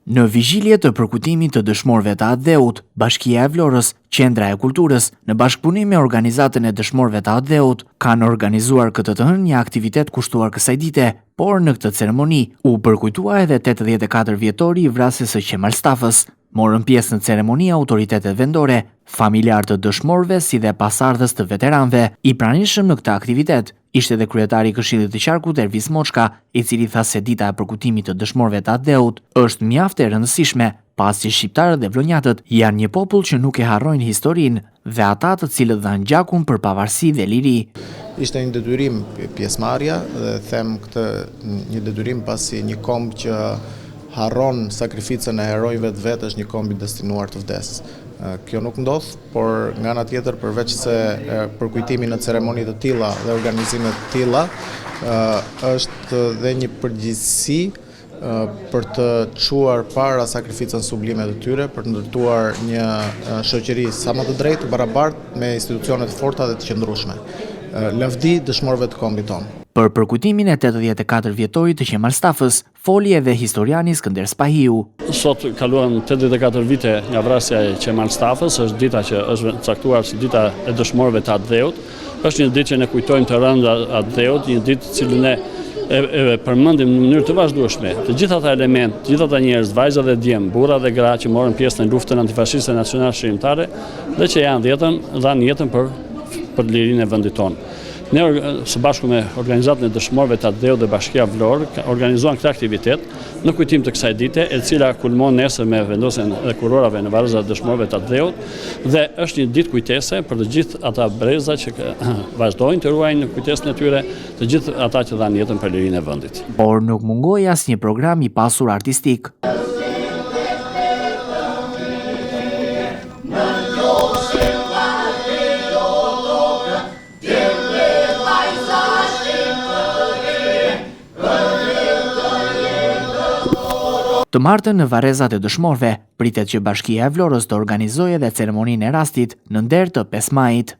Në vigjilje të përkutimit të dëshmorëve të Atë-Dheut, Bashkia e Vlorës, Qendra e Kulturës, në bashkëpunim me organizatën e dëshmorëve të Atë-Dheut, kanë organizuar këtë të hënë një aktivitet kushtuar kësaj dite, por në këtë ceremoni u përkujtua edhe 84 vjetori i vrasjes së Qemal Stafës. Morën pjesë në ceremoni autoritetet vendore, familjar të dëshmorëve si dhe pasardhës të veteranëve. I pranishëm në këtë aktivitet ishte edhe kryetari i Këshillit të Qarkut Ervis Moçka, i cili tha se dita e përkutimit të dëshmorëve të Atë-Dheut është mjaft e rëndësishme, pasi shqiptarët dhe vlonjatët janë një popull që nuk e harrojnë historinë dhe ata të cilët dhanë gjakun për pavarësi dhe liri. Ishte një detyrim pjesëmarrja dhe them këtë një detyrim pasi një komb që harron sakrificën e herojve të vetë është një komb i destinuar të vdesë. Kjo nuk ndodh, por nga ana tjetër përveç se përkujtimi në ceremoni të tilla dhe organizime të tilla është dhe një përgjegjësi për të çuar para sakrificën sublime të tyre, për të ndërtuar një shoqëri sa më të drejtë, barabartë me institucione të forta dhe të qëndrueshme. Lavdi dëshmorëve të kombit tonë. Për përkujtimin e 84 vjetorit të Qemal Stafës, foli edhe historiani Skënder Spahiu. Sot kaluan 84 vite nga vrasja e Qemal Stafës, është dita që është caktuar si dita e dëshmorëve të Atë-Dheut. Është një ditë që ne kujtojmë të rënda Atë-Dheut, një ditë që ne e përmendim në mënyrë të vazhdueshme. Të gjitha ata elementë, të gjitha ata njerëz, vajza dhe djem, burra dhe gra që morën pjesë në luftën antifashiste nacionale shqiptare dhe që dhanë jetën për lirinë e vendit tonë. Ne së bashku me organizatën e dëshmorëve të Atë-Dheut dhe Bashkia Vlorë organizuan këtë aktivitet në kujtim të kësaj dite, e cila kulmon nesër me vendosjen e kurorave në varëzat e dëshmorëve të Atë-Dheut dhe është një ditë kujtese për të gjithë ata breza që vazhdojnë të ruajnë kujtesën e tyre, të gjithë ata që dhanë jetën për lirinë e vendit. Por nuk mungoi asnjë program i pasur artistik. Të martën në varrezat e dëshmorëve, pritet që Bashkia e Vlorës të organizojë edhe ceremoninë e rastit në nder të 5 majit.